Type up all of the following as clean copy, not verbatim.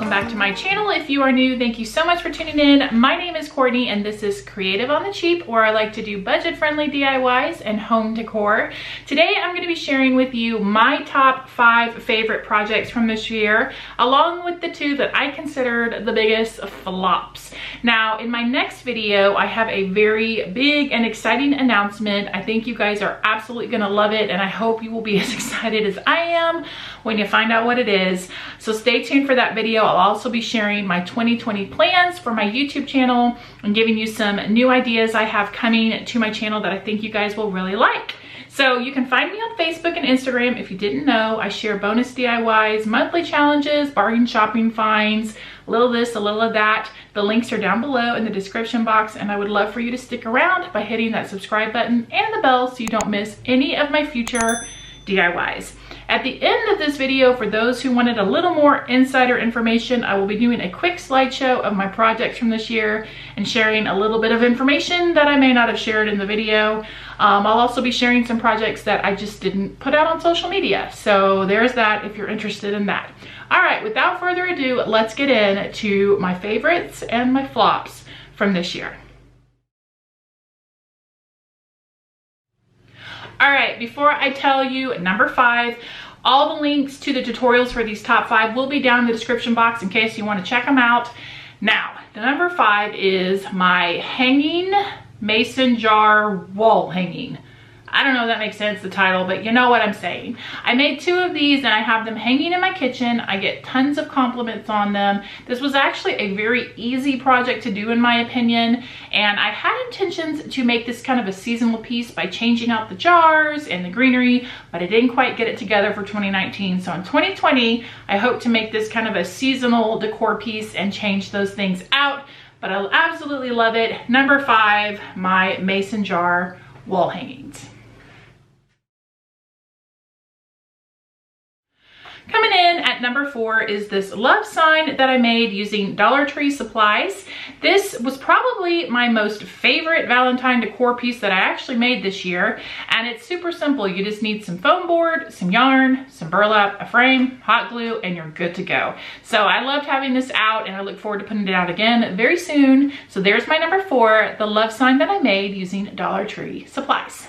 welcome back to my channel. If you are new, thank you so much for tuning in. My name is Courtney and this is Creative on the Cheap, where I like to do budget-friendly DIYs and home decor. Today I'm going to be sharing with you my top 5 favorite projects from this year, along with the 2 that I considered the biggest flops. Now in my next video, I have a very big and exciting announcement. I think you guys are absolutely going to love it, and I hope you will be as excited as I am when you find out what it is. So stay tuned for that video. I'll also be sharing my 2020 plans for my YouTube channel and giving you some new ideas I have coming to my channel that I think you guys will really like. So you can find me on Facebook and Instagram. If you didn't know, I share bonus DIYs, monthly challenges, bargain shopping finds, a little of this, a little of that. The links are down below in the description box, and I would love for you to stick around by hitting that subscribe button and the bell so you don't miss any of my future DIYs. At the end of this video, for those who wanted a little more insider information, I will be doing a quick slideshow of my projects from this year and sharing a little bit of information that I may not have shared in the video. I'll also be sharing some projects that I just didn't put out on social media. So there's that if you're interested in that. All right, without further ado, let's get into my favorites and my flops from this year. All right, before I tell you number 5, all the links to the tutorials for these top 5 will be down in the description box in case you want to check them out. Now, the number 5 is my hanging mason jar wall hanging. I don't know if that makes sense, the title, but you know what I'm saying. I made 2 of these and I have them hanging in my kitchen. I get tons of compliments on them. This was actually a very easy project to do in my opinion, and I had intentions to make this kind of a seasonal piece by changing out the jars and the greenery, but I didn't quite get it together for 2019. So in 2020, I hope to make this kind of a seasonal decor piece and change those things out, but I'll absolutely love it. Number 5, my mason jar wall hangings. Coming in at number 4 is this love sign that I made using Dollar Tree supplies. This was probably my most favorite Valentine decor piece that I actually made this year, and it's super simple. You just need some foam board, some yarn, some burlap, a frame, hot glue, and you're good to go. So I loved having this out, and I look forward to putting it out again very soon. So there's my number 4, the love sign that I made using Dollar Tree supplies.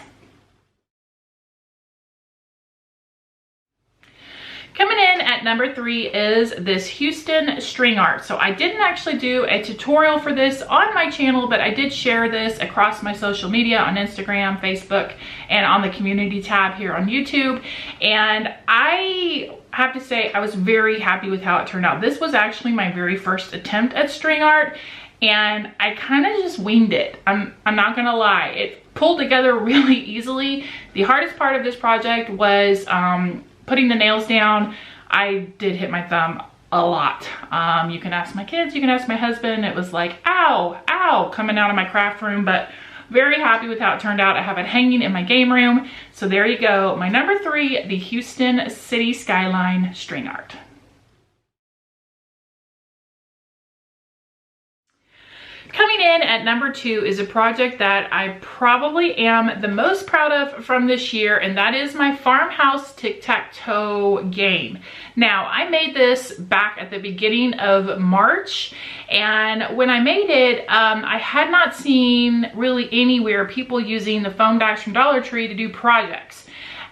Coming in at number 3 is this Houston string art. So I didn't actually do a tutorial for this on my channel, but I did share this across my social media on Instagram, Facebook, and on the community tab here on YouTube. And I have to say I was very happy with how it turned out. This was actually my very first attempt at string art, and I kind of just winged it. I'm not gonna lie. It pulled together really easily. The hardest part of this project was putting the nails down. I did hit my thumb a lot. You can ask my kids, you can ask my husband. It was like, ow, ow, coming out of my craft room, but very happy with how it turned out. I have it hanging in my game room. So there you go. My number 3, the Houston City Skyline string art. Coming in at number 2 is a project that I probably am the most proud of from this year, and that is my farmhouse tic-tac-toe game. Now, I made this back at the beginning of March, and when I made it, I had not seen really anywhere people using the foam dies from Dollar Tree to do projects.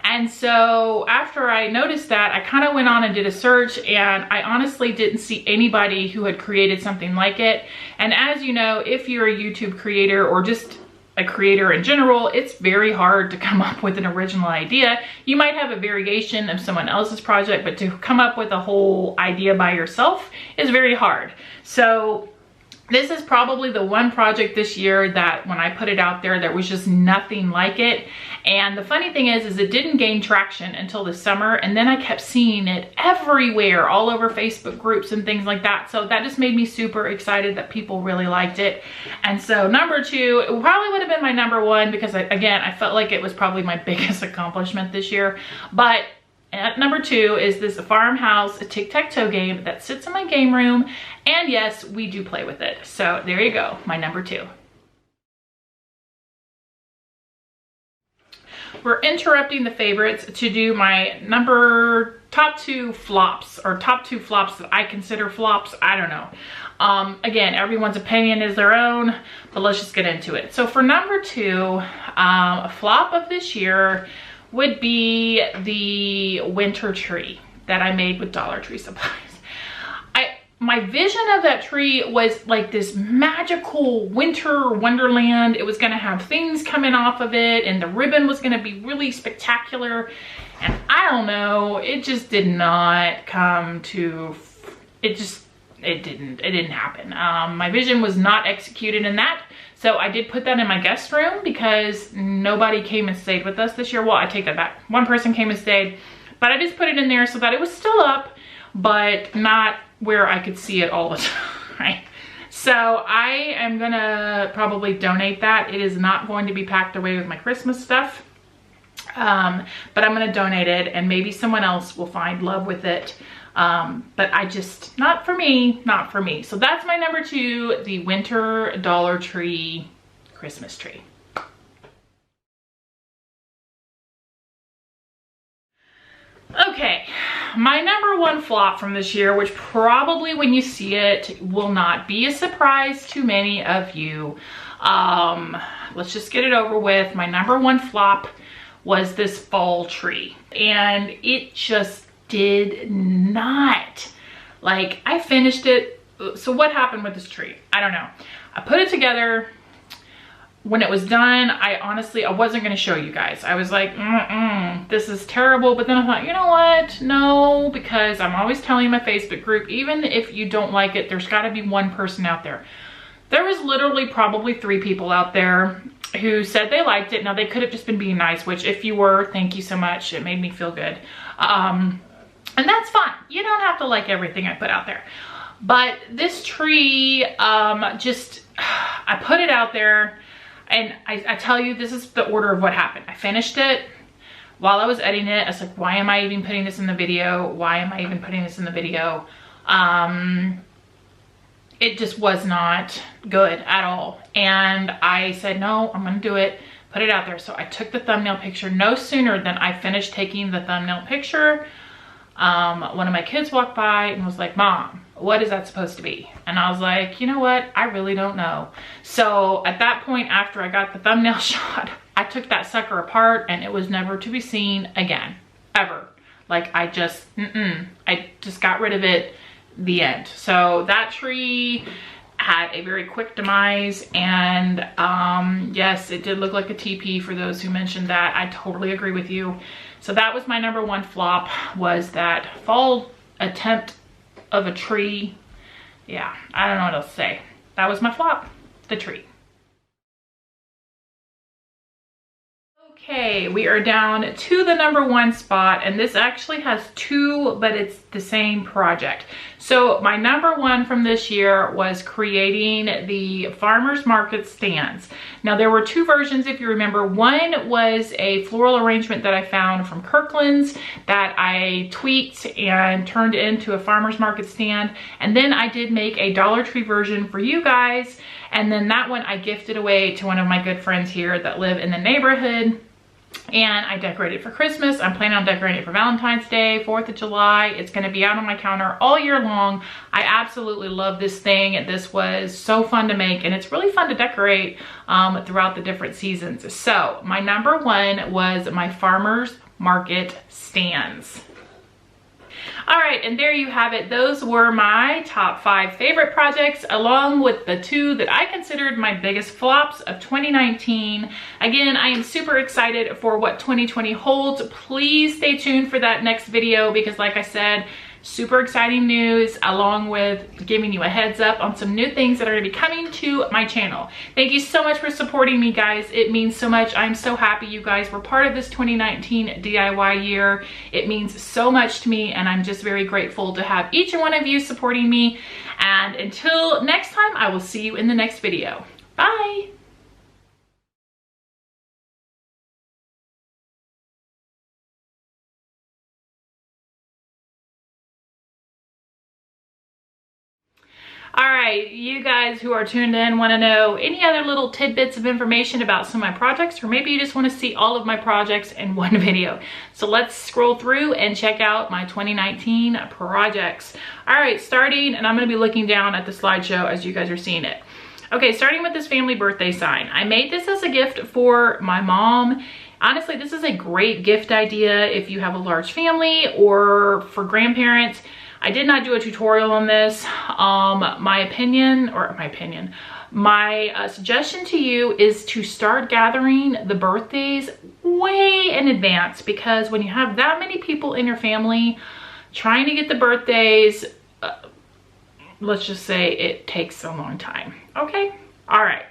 And so after I noticed that, I kind of went on and did a search, and I honestly didn't see anybody who had created something like it. And as you know, if you're a YouTube creator or just a creator in general, it's very hard to come up with an original idea. You might have a variation of someone else's project, but to come up with a whole idea by yourself is very hard. So this is probably the one project this year that when I put it out there, there was just nothing like it. And the funny thing is it didn't gain traction until the summer, and then I kept seeing it everywhere, all over Facebook groups and things like that. So that just made me super excited that people really liked it. And so number 2, it probably would have been my number 1 because again, I felt like it was probably my biggest accomplishment this year. But at number 2 is this farmhouse tic-tac-toe game that sits in my game room. And yes, we do play with it. So there you go, my number 2. We're interrupting the favorites to do my number top two flops, or top two flops that I consider flops. I don't know. Again, everyone's opinion is their own, but let's just get into it. So for number two, a flop of this year would be the winter tree that I made with Dollar Tree supplies. My vision of that tree was like this magical winter wonderland. It was gonna have things coming off of it, and the ribbon was gonna be really spectacular. And I don't know, it just did not come to, it didn't happen. My vision was not executed in that. So I did put that in my guest room because nobody came and stayed with us this year. Well, I take that back. One person came and stayed, but I just put it in there so that it was still up, but not where I could see it all the time, right? So I am gonna probably donate that. It is not going to be packed away with my Christmas stuff, but I'm gonna donate it, and maybe someone else will find love with it. But I just, not for me, not for me. So that's my number two, the winter Dollar Tree Christmas tree. Okay, my number one flop from this year, which probably when you see it will not be a surprise to many of you. Let's just get it over with. My number one flop was this fall tree, and it just did not, like, I finished it. So what happened with this tree? I don't know. I put it together. When it was done, I wasn't gonna show you guys. I was like, this is terrible. But then I thought, you know what? No, because I'm always telling my Facebook group, even if you don't like it, there's gotta be one person out there. There was literally probably 3 people out there who said they liked it. Now they could have just been being nice, which if you were, thank you so much. It made me feel good. And that's fine. You don't have to like everything I put out there. But this tree, I put it out there. And I tell you, this is the order of what happened. I finished it. While I was editing it, I was like, why am I even putting this in the video? Why am I even putting this in the video? It just was not good at all. And I said, no, I'm gonna do it, put it out there. So I took the thumbnail picture. No sooner than I finished taking the thumbnail picture, one of my kids walked by and was like, Mom, what is that supposed to be? And I was like, you know what? I really don't know. So at that point, after I got the thumbnail shot, I took that sucker apart, and it was never to be seen again, ever. Like I just got rid of it, the end. So that tree had a very quick demise, and yes, it did look like a TP for those who mentioned that. I totally agree with you. So that was my number one flop, was that fall attempt of a tree. Yeah, I don't know what else to say. That was my flop, the tree. Okay, we are down to the number one spot, and this actually has 2, but it's the same project. So my number one from this year was creating the farmers market stands. Now there were 2 versions, if you remember. One was a floral arrangement that I found from Kirkland's that I tweaked and turned into a farmers market stand. And then I did make a Dollar Tree version for you guys. And then that one I gifted away to one of my good friends here that live in the neighborhood. And I decorated for Christmas. I'm planning on decorating it for Valentine's Day, 4th of July. It's gonna be out on my counter all year long. I absolutely love this thing. This was so fun to make, and it's really fun to decorate throughout the different seasons. So my number one was my farmers market stands. All right, and there you have it. Those were my top 5 favorite projects, along with the 2 that I considered my biggest flops of 2019. Again, I am super excited for what 2020 holds. Please stay tuned for that next video, because like I said, super exciting news, along with giving you a heads up on some new things that are going to be coming to my channel. Thank you so much for supporting me, guys. It means so much. I'm so happy you guys were part of this 2019 DIY year. It means so much to me, and I'm just very grateful to have each one of you supporting me. And until next time, I will see you in the next video. Bye. All right, you guys who are tuned in want to know any other little tidbits of information about some of my projects, or maybe you just want to see all of my projects in one video. So let's scroll through and check out my 2019 projects. All right, starting, and I'm going to be looking down at the slideshow as you guys are seeing it. Okay, starting with this family birthday sign. I made this as a gift for my mom. Honestly, this is a great gift idea if you have a large family or for grandparents. I did not do a tutorial on this. My suggestion to you is to start gathering the birthdays way in advance, because when you have that many people in your family, trying to get the birthdays, let's just say it takes a long time. Okay, all right.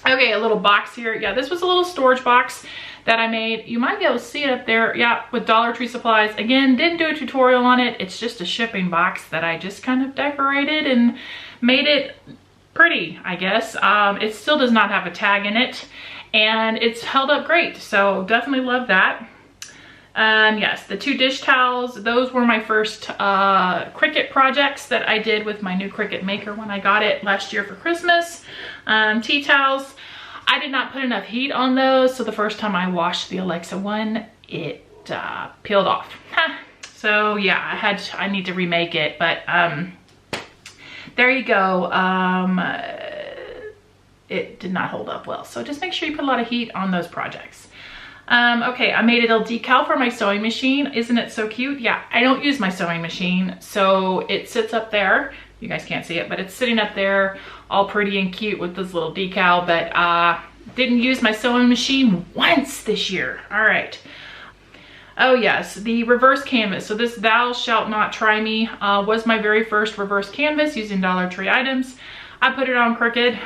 Okay, a little box here. Yeah, this was a little storage box that I made. You might be able to see it up there. Yeah, with Dollar Tree supplies. Again, didn't do a tutorial on it. It's just a shipping box that I just kind of decorated and made it pretty, I guess. It still does not have a tag in it, and it's held up great. So definitely love that. Yes, the 2 dish towels, those were my first Cricut projects that I did with my new Cricut maker when I got it last year for Christmas. Tea towels, I did not put enough heat on those, so the first time I washed the Alexa one, it peeled off. So yeah, I need to remake it, but there you go. It did not hold up well, so just make sure you put a lot of heat on those projects. Okay, I made a little decal for my sewing machine. Isn't it so cute? Yeah, I don't use my sewing machine, so it sits up there. You guys can't see it, but it's sitting up there all pretty and cute with this little decal, but didn't use my sewing machine once this year. All right. Oh yes, the reverse canvas. So this Thou Shalt Not Try Me was my very first reverse canvas using Dollar Tree items. I put it on Cricut.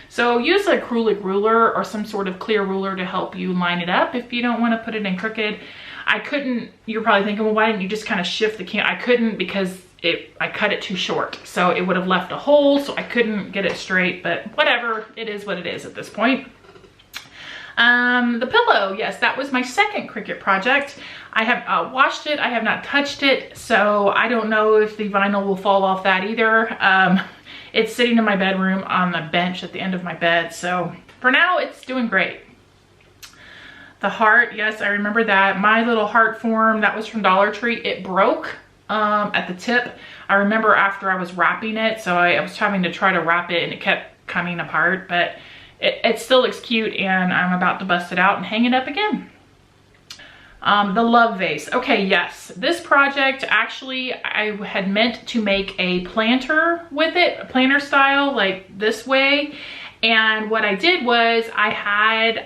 So use a acrylic ruler or some sort of clear ruler to help you line it up if you don't want to put it in Cricut. I couldn't, you're probably thinking, well, why didn't you just kind of shift the can? I couldn't because I cut it too short. So it would have left a hole, so I couldn't get it straight, but whatever, it is what it is at this point. The pillow, yes, that was my second Cricut project. I have washed it, I have not touched it, so I don't know if the vinyl will fall off that either. It's sitting in my bedroom on the bench at the end of my bed, so for now it's doing great. The heart, yes, I remember that. My little heart form, that was from Dollar Tree. It broke at the tip. I remember after I was wrapping it, so I was having to try to wrap it and it kept coming apart, but it still looks cute, and I'm about to bust it out and hang it up again. The love vase. Okay, yes, this project, actually, I had meant to make a planter with it, a planter style, like this way. And what I did was I had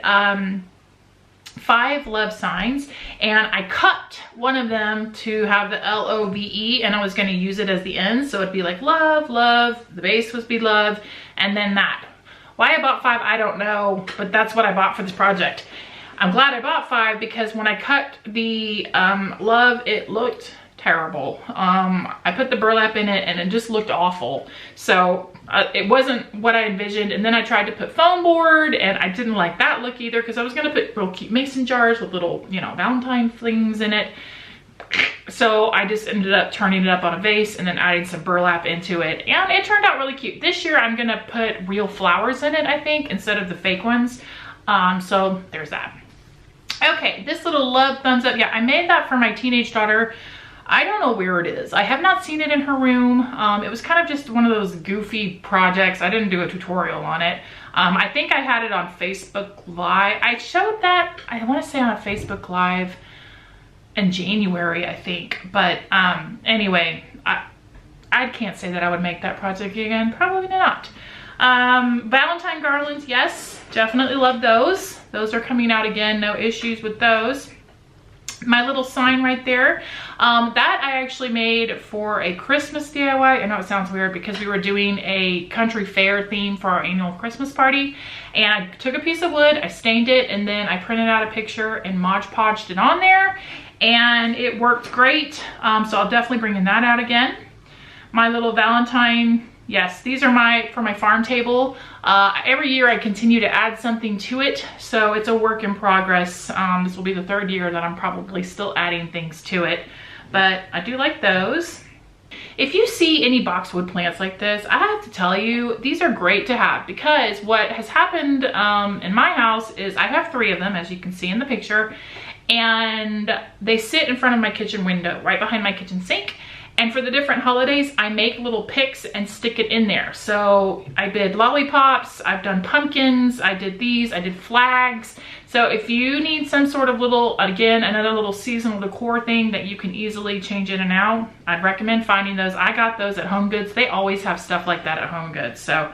5 love signs, and I cut one of them to have the L-O-V-E, and I was going to use it as the end, so it'd be like love, love, the base would be love, and then that. Why I bought 5, I don't know, but that's what I bought for this project. I'm glad I bought 5 because when I cut the love, it looked terrible. I put the burlap in it and it just looked awful. So it wasn't what I envisioned. And then I tried to put foam board, and I didn't like that look either, because I was gonna put real cute mason jars with little, you know, Valentine things in it. So I just ended up turning it up on a vase and then adding some burlap into it, and it turned out really cute. This year I'm gonna put real flowers in it, I think, instead of the fake ones. So there's that. Okay, this little love thumbs up. Yeah, I made that for my teenage daughter. I don't know where it is. I have not seen it in her room. It was kind of just one of those goofy projects. I didn't do a tutorial on it. I think I had it on Facebook Live. I showed that, I want to say, on a Facebook Live in January, I think. But anyway, I can't say that I would make that project again. Probably not. Valentine garlands, yes, definitely love those. Those are coming out again, no issues with those. My little sign right there, that I actually made for a Christmas DIY. I know it sounds weird because we were doing a country fair theme for our annual Christmas party, and I took a piece of wood, I stained it, and then I printed out a picture and Mod Podged it on there, and it worked great. So I'll definitely bring that out again. My little Valentine, yes, these are for my farm table. Every year I continue to add something to it, so it's a work in progress. This will be the 3rd year that I'm probably still adding things to it, but I do like those. If you see any boxwood plants like this, I have to tell you, these are great to have, because what has happened in my house is I have 3 of them, as you can see in the picture, and they sit in front of my kitchen window, right behind my kitchen sink. And for the different holidays, I make little picks and stick it in there. So I did lollipops, I've done pumpkins, I did these, I did flags. So if you need some sort of little, again, another little seasonal decor thing that you can easily change in and out, I'd recommend finding those. I got those at Home Goods. They always have stuff like that at Home Goods. So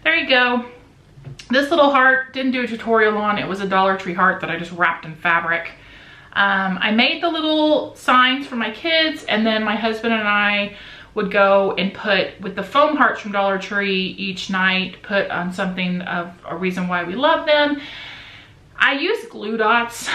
there you go. This little heart, didn't do a tutorial on. It was a Dollar Tree heart that I just wrapped in fabric. I made the little signs for my kids, and then my husband and I would go and put, with the foam hearts from Dollar Tree each night, put on something of a reason why we love them. I used glue dots,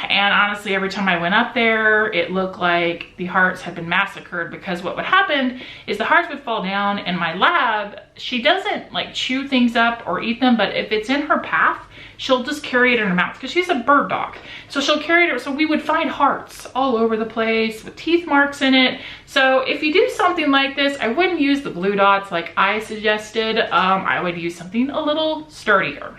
and honestly, every time I went up there, it looked like the hearts had been massacred, because what would happen is the hearts would fall down, and my lab, she doesn't like chew things up or eat them, but if it's in her path, she'll just carry it in her mouth, because she's a bird dog. So she'll carry it, so we would find hearts all over the place with teeth marks in it. So if you do something like this, I wouldn't use the glue dots like I suggested. I would use something a little sturdier.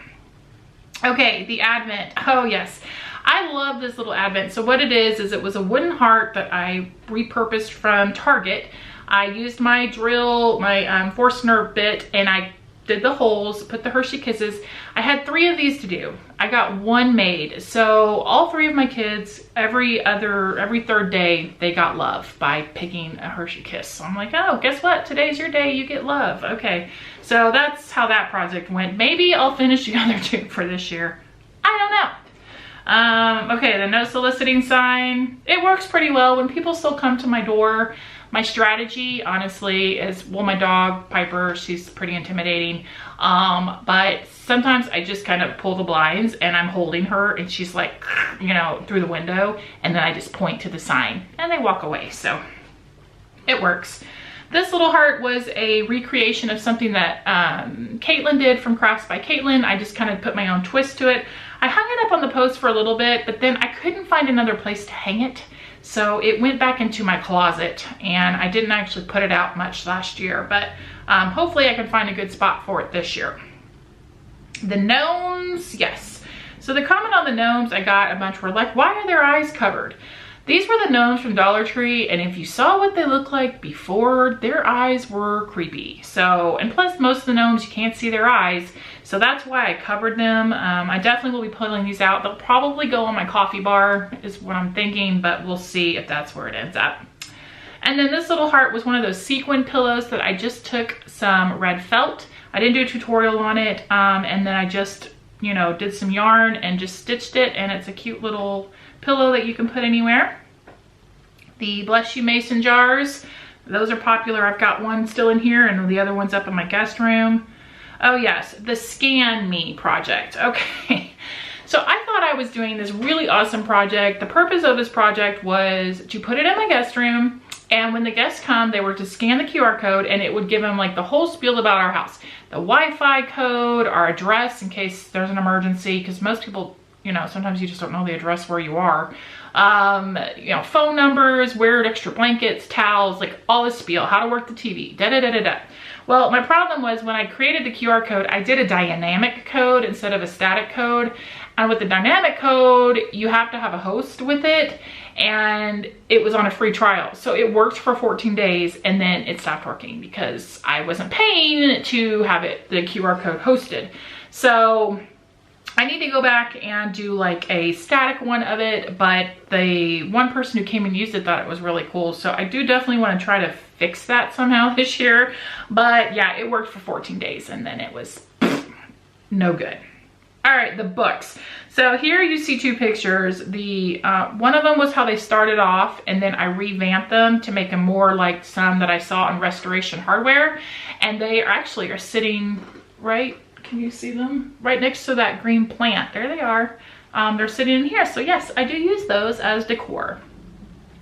Okay, the advent. Oh yes, I love this little advent. So what it is it was a wooden heart that I repurposed from Target. I used my drill, my Forstner bit, and I did the holes, put the Hershey Kisses. I had 3 of these to do. I got 1 made. So all 3 of my kids, every 3rd day, they got love by picking a Hershey Kiss. So I'm like, oh, guess what? Today's your day, you get love. Okay, so that's how that project went. Maybe I'll finish the other 2 for this year. I don't know. Okay, the no soliciting sign. It works pretty well when people still come to my door. My strategy, honestly, is, well, my dog, Piper, she's pretty intimidating. But sometimes I just kind of pull the blinds and I'm holding her and she's like, you know, through the window, and then I just point to the sign and they walk away. So it works. This little heart was a recreation of something that Caitlin did from Crafts by Caitlin. I just kind of put my own twist to it. I hung it up on the post for a little bit, but then I couldn't find another place to hang it. So it went back into my closet, and I didn't actually put it out much last year, but hopefully I can find a good spot for it this year. The gnomes, yes. So the comment on the gnomes I got a bunch were like, why are their eyes covered? These were the gnomes from Dollar Tree, and if you saw what they looked like before, their eyes were creepy. So, and plus most of the gnomes, you can't see their eyes, so that's why I covered them. I definitely will be pulling these out. They'll probably go on my coffee bar is what I'm thinking, but we'll see if that's where it ends up. And then this little heart was one of those sequin pillows that I just took some red felt. I didn't do a tutorial on it, and then I just, you know, did some yarn and just stitched it, and it's a cute little pillow that you can put anywhere. The Bless You Mason jars, those are popular. I've got one still in here and the other one's up in my guest room. Oh yes, the Scan Me project. Okay, so I thought I was doing this really awesome project. The purpose of this project was to put it in my guest room, and when the guests come, they were to scan the QR code and it would give them like the whole spiel about our house. The Wi-Fi code, our address in case there's an emergency, because most people, you know, sometimes you just don't know the address where you are. You know, phone numbers, where extra blankets, towels, like all this spiel, how to work the TV, da-da-da-da-da. Well, my problem was when I created the QR code, I did a dynamic code instead of a static code. And with the dynamic code, you have to have a host with it, and it was on a free trial. So it worked for 14 days and then it stopped working because I wasn't paying to have it, the QR code hosted. So I need to go back and do like a static one of it, but the one person who came and used it thought it was really cool. So I do definitely want to try to fix that somehow this year. But yeah, it worked for 14 days and then it was no good. All right, the books. So here you see 2 pictures. The one of them was how they started off, and then I revamped them to make them more like some that I saw on Restoration Hardware. And they actually are sitting right, can you see them? Right next to that green plant. There they are. They're sitting in here. So yes, I do use those as decor.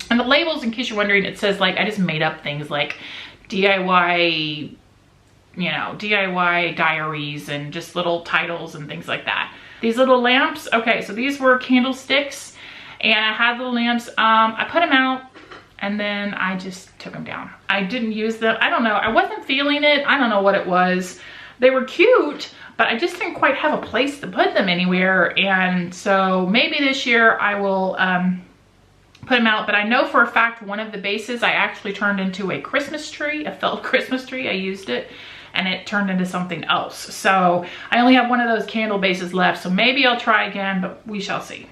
And the labels, in case you're wondering, it says like, I just made up things like DIY, you know, DIY diaries and just little titles and things like that. These little lamps, okay, so these were candlesticks, and I had the lamps. I put them out and then I just took them down. I didn't use them. I don't know. I wasn't feeling it. I don't know what it was. They were cute, but I just didn't quite have a place to put them anywhere. And so maybe this year I will put them out. But I know for a fact one of the bases I actually turned into a Christmas tree, a felt Christmas tree. I used it and it turned into something else. So I only have one of those candle bases left. So maybe I'll try again, but we shall see.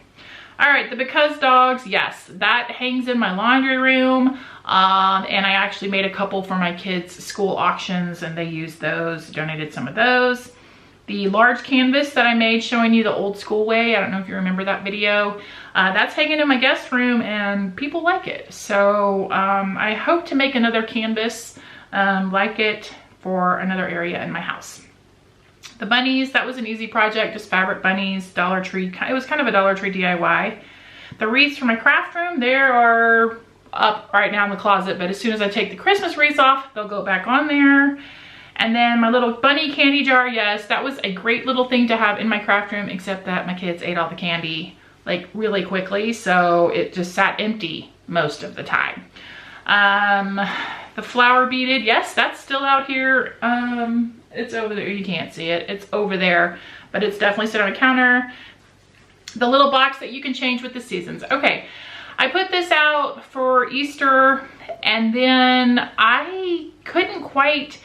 All right, the Because dogs, yes, that hangs in my laundry room. And I actually made a couple for my kids' school auctions and they used those, donated some of those. The large canvas that I made showing you the old school way, I don't know if you remember that video, that's hanging in my guest room and people like it. So I hope to make another canvas like it for another area in my house. The bunnies, that was an easy project, just fabric bunnies, Dollar Tree. It was kind of a Dollar Tree DIY. The wreaths for my craft room, they are up right now in the closet, but as soon as I take the Christmas wreaths off, they'll go back on there. And then my little bunny candy jar, yes, that was a great little thing to have in my craft room, except that my kids ate all the candy like really quickly, so it just sat empty most of the time. The flower beaded, yes, that's still out here. It's over there, you can't see it, it's over there, but it's definitely sit on a counter. The little box that you can change with the seasons. Okay, I put this out for Easter and then I couldn't quite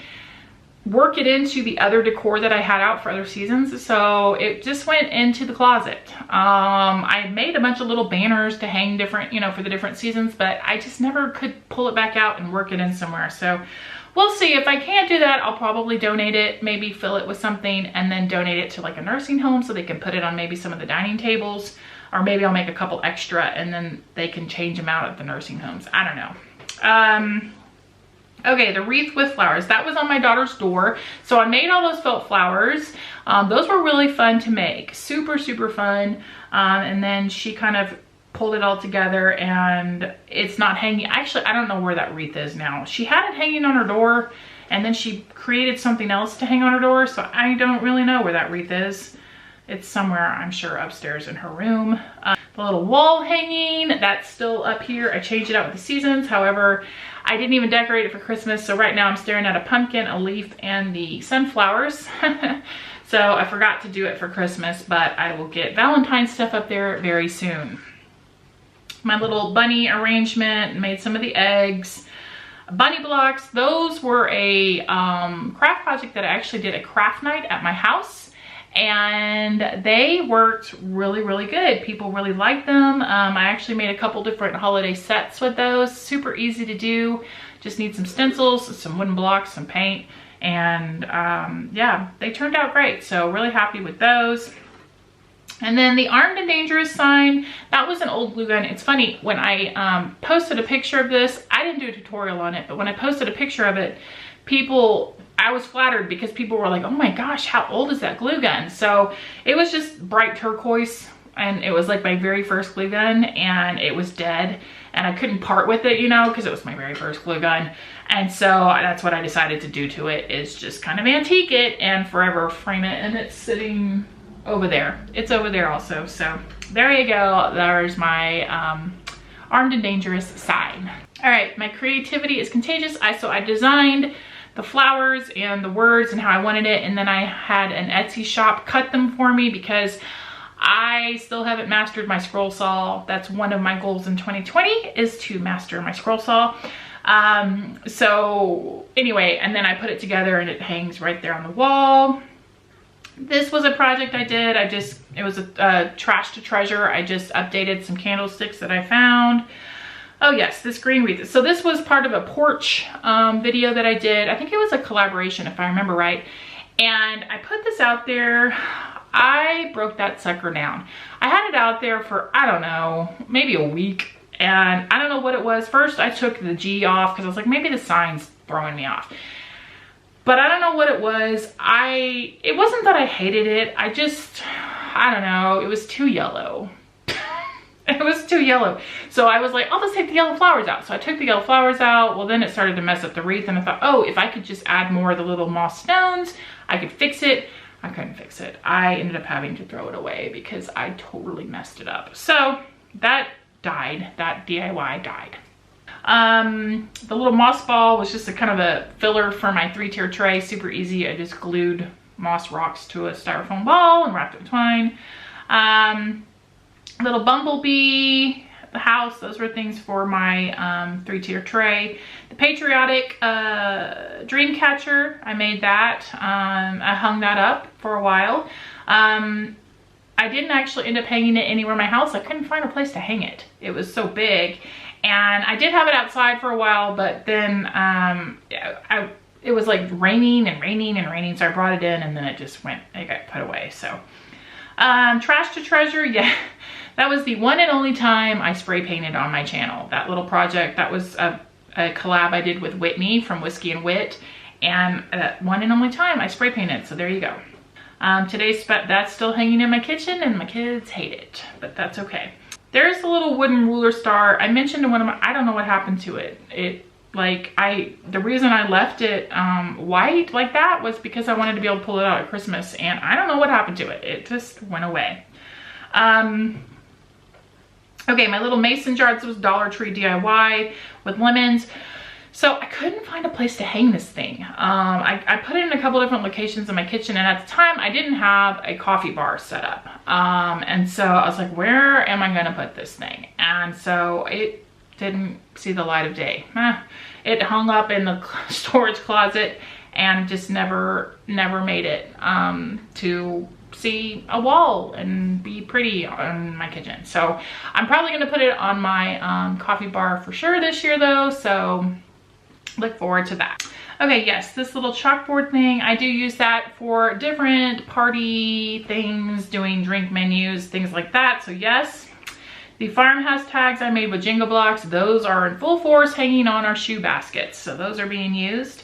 work it into the other decor that I had out for other seasons, so it just went into the closet. I made a bunch of little banners to hang different, you know, for the different seasons, but I just never could pull it back out and work it in somewhere. So we'll see. If I can't do that, I'll probably donate it, maybe fill it with something and then donate it to like a nursing home so they can put it on maybe some of the dining tables, or maybe I'll make a couple extra and then they can change them out at the nursing homes. I don't know. Okay, the wreath with flowers, that was on my daughter's door. So I made all those felt flowers. Those were really fun to make, super, super fun. And then she kind of pulled it all together and it's not hanging. Actually, I don't know where that wreath is now. She had it hanging on her door and then she created something else to hang on her door. So I don't really know where that wreath is. It's somewhere, I'm sure, upstairs in her room. The little wall hanging, that's still up here. I changed it out with the seasons. However, I didn't even decorate it for Christmas. So right now I'm staring at a pumpkin, a leaf, and the sunflowers. So I forgot to do it for Christmas, but I will get Valentine's stuff up there very soon. My little bunny arrangement, made some of the eggs. Bunny blocks, those were a craft project that I actually did a craft night at my house. And they worked really, really good. People really liked them. I actually made a couple different holiday sets with those. Super easy to do. Just need some stencils, some wooden blocks, some paint. And yeah, they turned out great. So really happy with those. And then the Armed and Dangerous sign, that was an old glue gun. It's funny, when I posted a picture of this, I didn't do a tutorial on it, but when I posted a picture of it, I was flattered because people were like, oh my gosh, how old is that glue gun? So it was just bright turquoise and it was like my very first glue gun and it was dead and I couldn't part with it, you know, because it was my very first glue gun. And so that's what I decided to do to it, is just kind of antique it and forever frame it, and it's sitting over there. It's over there also. So there you go. There's my Armed and Dangerous sign. All right, my creativity is contagious. So I designed the flowers and the words and how I wanted it, and then I had an Etsy shop cut them for me because I still haven't mastered my scroll saw. That's one of my goals in 2020, is to master my scroll saw. So anyway, and then I put it together and it hangs right there on the wall. This was a project I did. It was a trash to treasure. I just updated some candlesticks that I found. Oh yes, this green wreath. So this was part of a porch video that I did. I think it was a collaboration if I remember right. And I put this out there. I broke that sucker down. I had it out there for, I don't know, maybe a week. And I don't know what it was. First I took the G off because I was like, maybe the sign's throwing me off. But I don't know what it was. It wasn't that I hated it. I don't know, it was too yellow. It was too yellow. So I was like, I'll just take the yellow flowers out. So I took the yellow flowers out. Well, then it started to mess up the wreath and I thought, oh, if I could just add more of the little moss stones, I could fix it. I couldn't fix it. I ended up having to throw it away because I totally messed it up. So that died, that DIY died. The little moss ball was just a kind of a filler for my 3-tier tray. Super easy. I just glued moss rocks to a styrofoam ball and wrapped it in twine. Little bumblebee, the house, those were things for my 3-tier tray. The patriotic dream catcher, I made that. I hung that up for a while. I didn't actually end up hanging it anywhere in my house. I couldn't find a place to hang it. It was so big. And I did have it outside for a while, but then it was like raining and raining and raining. So I brought it in and then it got put away. So trash to treasure, yeah. That was the one and only time I spray painted on my channel. That little project, that was a collab I did with Whitney from Whiskey and Wit. And one and only time I spray painted, so there you go. That's still hanging in my kitchen and my kids hate it, but that's okay. There's a little wooden ruler star. I mentioned in one of my, I don't know what happened to it. The reason I left it white like that was because I wanted to be able to pull it out at Christmas, and I don't know what happened to it. It just went away. Okay, my little mason jar, this was Dollar Tree DIY with lemons. So I couldn't find a place to hang this thing. I put it in a couple different locations in my kitchen, and at the time I didn't have a coffee bar set up. And so I was like, where am I gonna put this thing? And so it didn't see the light of day. It hung up in the storage closet and just never made it to see a wall and be pretty on my kitchen. So I'm probably gonna put it on my coffee bar for sure this year though, so look forward to that. Okay, yes, this little chalkboard thing, I do use that for different party things, doing drink menus, things like that. So yes, the farmhouse tags I made with Jingle Blocks, those are in full force hanging on our shoe baskets. So those are being used.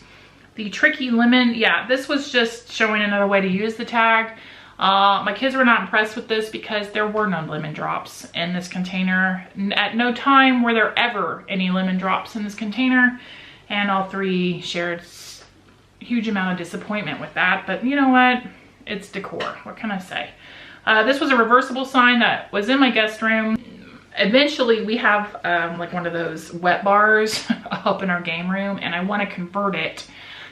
The tricky lemon, yeah, this was just showing another way to use the tag. My kids were not impressed with this because there were no lemon drops in this container. At no time were there ever any lemon drops in this container. And all three shared a huge amount of disappointment with that. But you know what? It's decor. What can I say? This was a reversible sign that was in my guest room. Eventually, we have like one of those wet bars up in our game room. And I want to convert it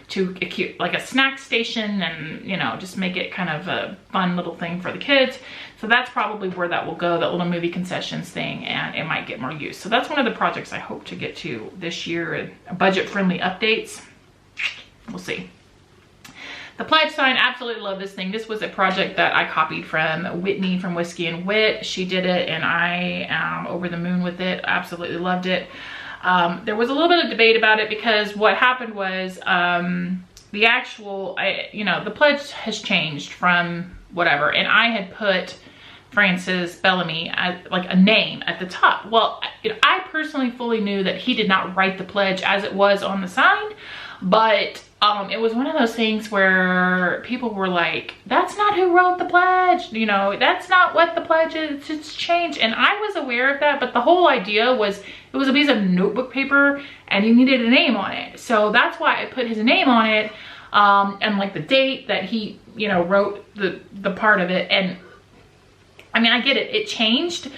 to a cute, like a snack station, and you know, just make it kind of a fun little thing for the kids. So that's probably where that will go, that little movie concessions thing, and it might get more use. So that's one of the projects I hope to get to this year, budget-friendly updates. We'll see. The pledge sign, absolutely love this thing. This was a project that I copied from Whitney from Whiskey and Wit. She did it and I am over the moon with it. Absolutely loved it. There was a little bit of debate about it because what happened was the actual, the pledge has changed from whatever, and I had put Francis Bellamy as like a name at the top. Well, I personally fully knew that he did not write the pledge as it was on the sign, but it was one of those things where people were like, that's not who wrote the pledge, you know, that's not what the pledge is, it's changed. And I was aware of that, but the whole idea was it was a piece of notebook paper and he needed a name on it. So that's why I put his name on it, and like the date that he, wrote the part of it. And I mean, I get it, it changed,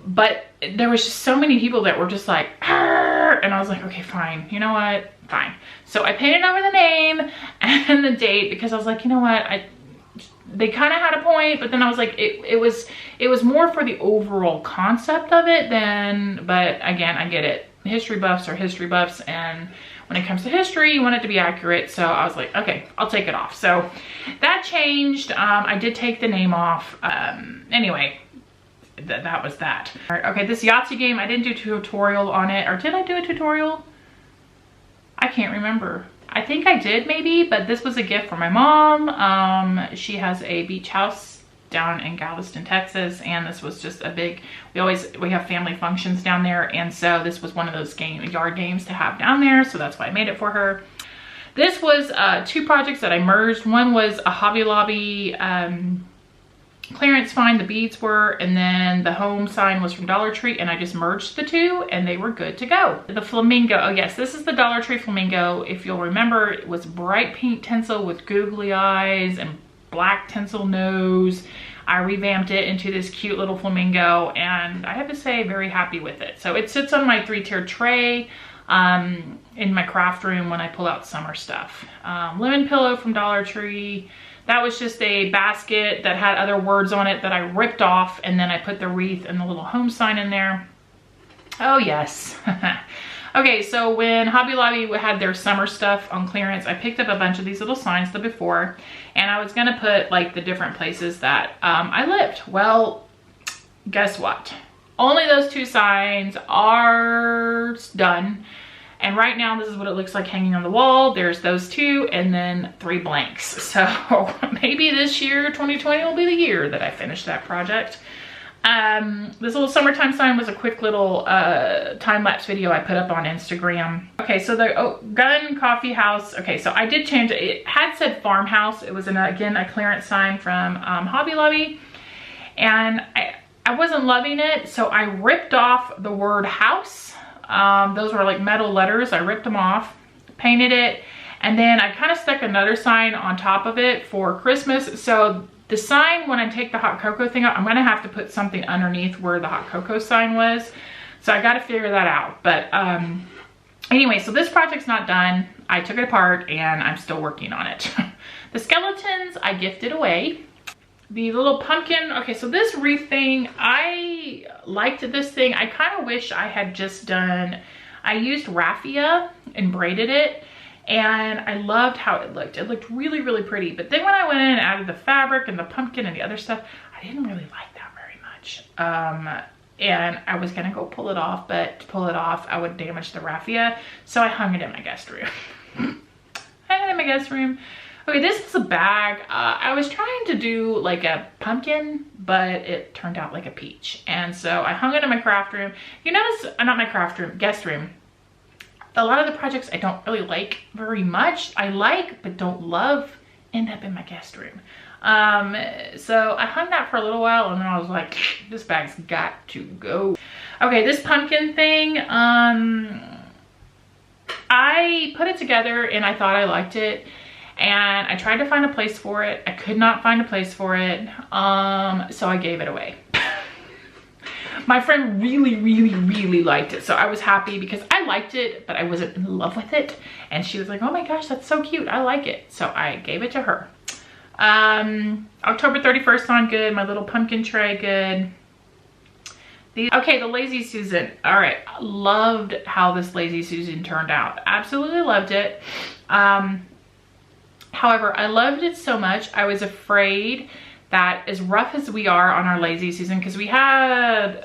but there was just so many people that were just like, arr! And I was like, okay, fine, you know what, fine. So I painted over the name and the date because I was like, you know what, they kind of had a point, but then I was like, it was more for the overall concept of it than, but again, I get it. History buffs are history buffs, and when it comes to history, you want it to be accurate. So I was like, okay, I'll take it off. So that changed. I did take the name off. Anyway, that was that. All right, okay, this Yahtzee game, I didn't do a tutorial on it, or did I do a tutorial? I can't remember. I think I did maybe, but this was a gift for my mom. She has a beach house down in Galveston, Texas, and this was just a big, we have family functions down there, and so this was one of those yard games to have down there, so that's why I made it for her. This was two projects that I merged. One was a Hobby Lobby clearance find, the beads were, and then the home sign was from Dollar Tree, and I just merged the two and they were good to go. The flamingo, oh yes, this is the Dollar Tree flamingo. If you'll remember, it was bright pink tinsel with googly eyes and black tinsel nose. I revamped it into this cute little flamingo, and I have to say, very happy with it. So it sits on my 3-tier tray in my craft room when I pull out summer stuff. Lemon pillow from Dollar Tree. That was just a basket that had other words on it that I ripped off, and then I put the wreath and the little home sign in there. Oh yes. Okay, so when Hobby Lobby had their summer stuff on clearance, I picked up a bunch of these little signs the before, and I was gonna put like the different places that I lived. Well, guess what? Only those 2 signs are done. And right now, this is what it looks like hanging on the wall. There's those 2 and then 3 blanks. So maybe this year, 2020, will be the year that I finish that project. This little summertime sign was a quick little time-lapse video I put up on Instagram. Okay, so the Gun Coffee House. Okay, so I did change it. It had said farmhouse. It was, again, a clearance sign from Hobby Lobby. And I wasn't loving it, so I ripped off the word house. Those were like metal letters. I ripped them off, painted it, and then I kind of stuck another sign on top of it for Christmas. So the sign, when I take the hot cocoa thing out, I'm gonna have to put something underneath where the hot cocoa sign was. So I gotta figure that out. But anyway, so this project's not done. I took it apart and I'm still working on it. The skeletons I gifted away. The little pumpkin, okay, so this wreath thing, I liked this thing. I kind of wish I had just done, I used raffia and braided it, and I loved how it looked. It looked really, really pretty. But then when I went in and added the fabric and the pumpkin and the other stuff, I didn't really like that very much. And I was gonna go pull it off, but to pull it off, I would damage the raffia. So I hung it in my guest room. Hung it in my guest room. Okay, this is a bag. I was trying to do like a pumpkin, but it turned out like a peach. And so I hung it in my craft room. You notice, not my craft room, guest room. A lot of the projects I don't really like very much. I like, but don't love, end up in my guest room. So I hung that for a little while, and then I was like, this bag's got to go. Okay, this pumpkin thing, I put it together and I thought I liked it. And I tried to find a place for it. I could not find a place for it. So I gave it away. My friend really, really, really liked it. So I was happy because I liked it, but I wasn't in love with it. And she was like, oh my gosh, that's so cute. I like it. So I gave it to her. October 31st on good. My little pumpkin tray, good. Okay, the Lazy Susan. All right, loved how this Lazy Susan turned out. Absolutely loved it. However, I loved it so much, I was afraid that as rough as we are on our Lazy Susan, because we had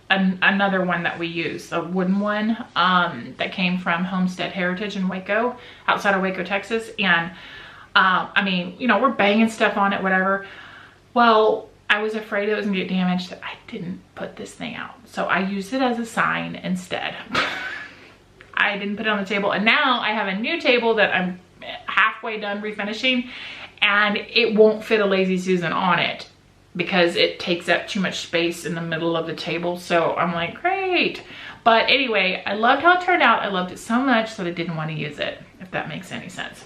another one that we used, a wooden one that came from Homestead Heritage in Waco, outside of Waco, Texas. And I mean, you know, we're banging stuff on it, whatever. Well, I was afraid it was gonna get damaged. I didn't put this thing out. So I used it as a sign instead. I didn't put it on the table. And now I have a new table that I'm halfway done refinishing, and it won't fit a Lazy Susan on it because it takes up too much space in the middle of the table. So I'm like, great. But anyway, I loved how it turned out. I loved it so much that I didn't want to use it, if that makes any sense.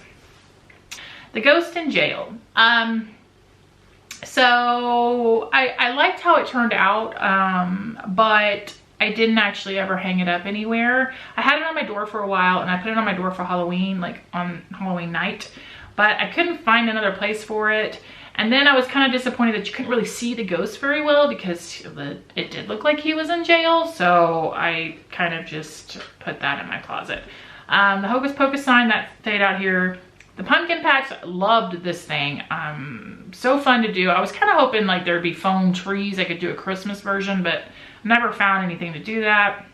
The Ghost in Jail. So I liked how it turned out, but I didn't actually ever hang it up anywhere. I had it on my door for a while, and I put it on my door for Halloween, like on Halloween night, but I couldn't find another place for it. And then I was kind of disappointed that you couldn't really see the ghost very well because it did look like he was in jail. So I kind of just put that in my closet. The Hocus Pocus sign that stayed out here. The pumpkin patch, loved this thing. So fun to do. I was kind of hoping like there'd be foam trees. I could do a Christmas version, but never found anything to do that.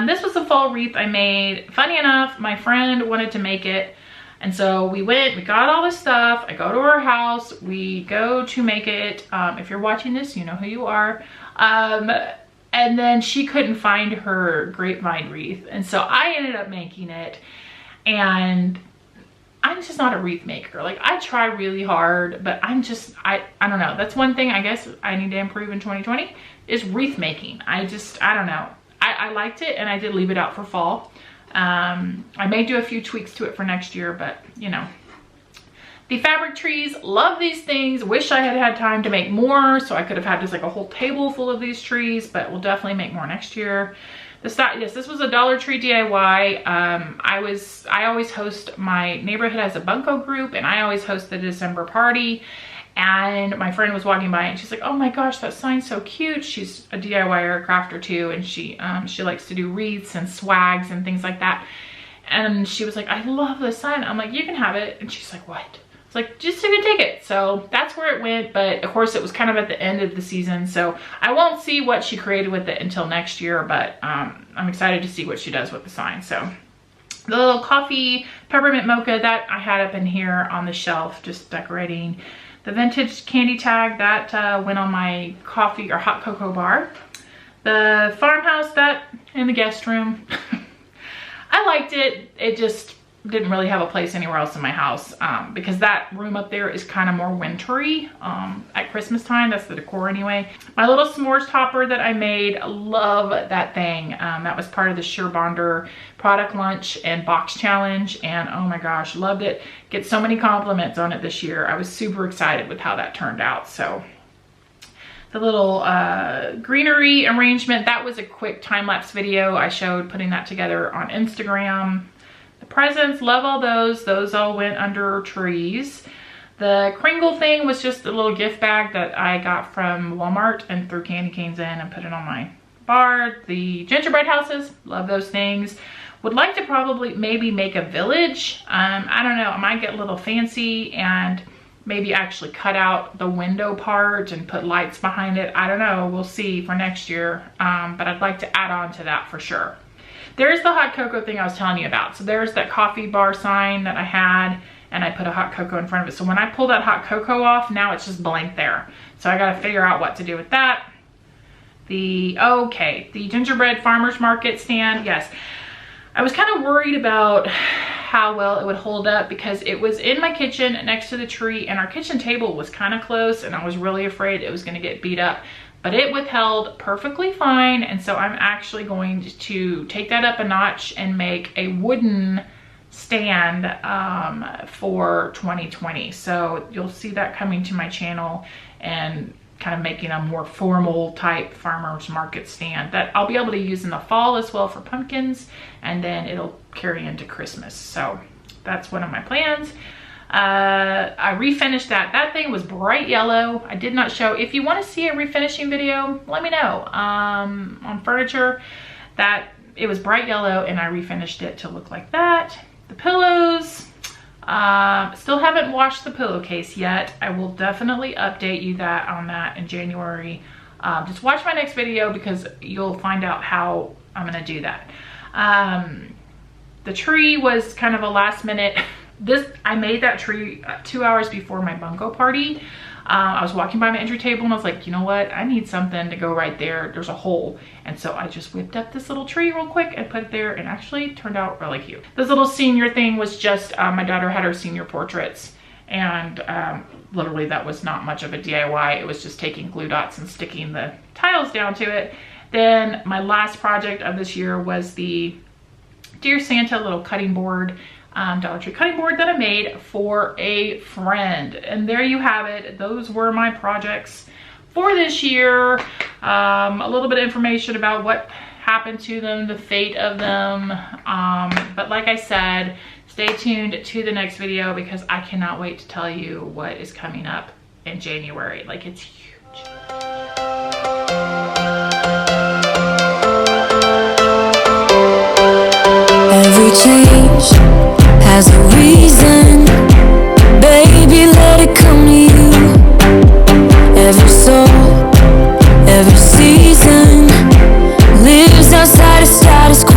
This was a fall wreath I made. Funny enough, my friend wanted to make it. And so we went, we got all this stuff. I go to her house, we go to make it. If you're watching this, you know who you are. And then she couldn't find her grapevine wreath. And so I ended up making it. And I'm just not a wreath maker. Like, I try really hard, but I don't know. That's one thing I guess I need to improve in 2020 is wreath making. I don't know. I liked it, and I did leave it out for fall. I may do a few tweaks to it for next year, but you know. The fabric trees, love these things. Wish I had had time to make more, so I could have had just like a whole table full of these trees, but we'll definitely make more next year. Yes, this was a Dollar Tree DIY. I always host, my neighborhood has a bunko group, and I always host the December party. And my friend was walking by and she's like, oh my gosh, that sign's so cute. She's a DIYer, a crafter too, and she likes to do wreaths and swags and things like that. And she was like, I love this sign. I'm like, you can have it. And she's like, what? It's like, just you can take it. So that's where it went. But of course it was kind of at the end of the season, so I won't see what she created with it until next year, but I'm excited to see what she does with the sign. So the little coffee peppermint mocha that I had up in here on the shelf, just decorating. The vintage candy tag that went on my coffee or hot cocoa bar. The farmhouse that in the guest room. I liked it. It just didn't really have a place anywhere else in my house because that room up there is kind of more wintry at Christmas time. That's the decor anyway. My little s'mores topper that I made, love that thing. That was part of the Sure Bonder product lunch and box challenge, and oh my gosh, loved it. Get so many compliments on it this year. I was super excited with how that turned out. So the little greenery arrangement, that was a quick time-lapse video I showed putting that together on Instagram. The presents, love all those. Those all went under trees. The Kringle thing was just a little gift bag that I got from Walmart and threw candy canes in and put it on my bar. The gingerbread houses, love those things. Would like to probably maybe make a village. I don't know, I might get a little fancy and maybe actually cut out the window part and put lights behind it. I don't know, we'll see for next year. But I'd like to add on to that for sure. There's the hot cocoa thing I was telling you about. So there's that coffee bar sign that I had, and I put a hot cocoa in front of it. So when I pull that hot cocoa off, now it's just blank there. So I gotta figure out what to do with that. The gingerbread farmer's market stand, yes. I was kind of worried about how well it would hold up because it was in my kitchen next to the tree, and our kitchen table was kind of close, and I was really afraid it was gonna get beat up. But it withheld perfectly fine, and so I'm actually going to take that up a notch and make a wooden stand for 2020. So you'll see that coming to my channel and kind of making a more formal type farmer's market stand that I'll be able to use in the fall as well for pumpkins, and then it'll carry into Christmas. So that's one of my plans. I refinished that. That thing was bright yellow. I did not show. If you want to see a refinishing video, let me know. On furniture, that it was bright yellow, and I refinished it to look like that. The pillows, still haven't washed the pillowcase yet. I will definitely update you on that in January. Just watch my next video because you'll find out how I'm gonna do that. The tree was kind of a last minute. I made that tree 2 hours before my bunko party. I was walking by my entry table and I was like, you know what? I need something to go right there. There's a hole. And so I just whipped up this little tree real quick and put it there, and actually turned out really cute. This little senior thing was just, my daughter had her senior portraits, and literally that was not much of a DIY. It was just taking glue dots and sticking the tiles down to it. Then my last project of this year was the Dear Santa little cutting board. Dollar Tree cutting board that I made for a friend. And there you have it. Those were my projects for this year. A little bit of information about what happened to them, the fate of them. But like I said, stay tuned to the next video because I cannot wait to tell you what is coming up in January. Like, it's huge. Every change has a reason, baby, let it come to you. Every soul, every season lives outside of status quo.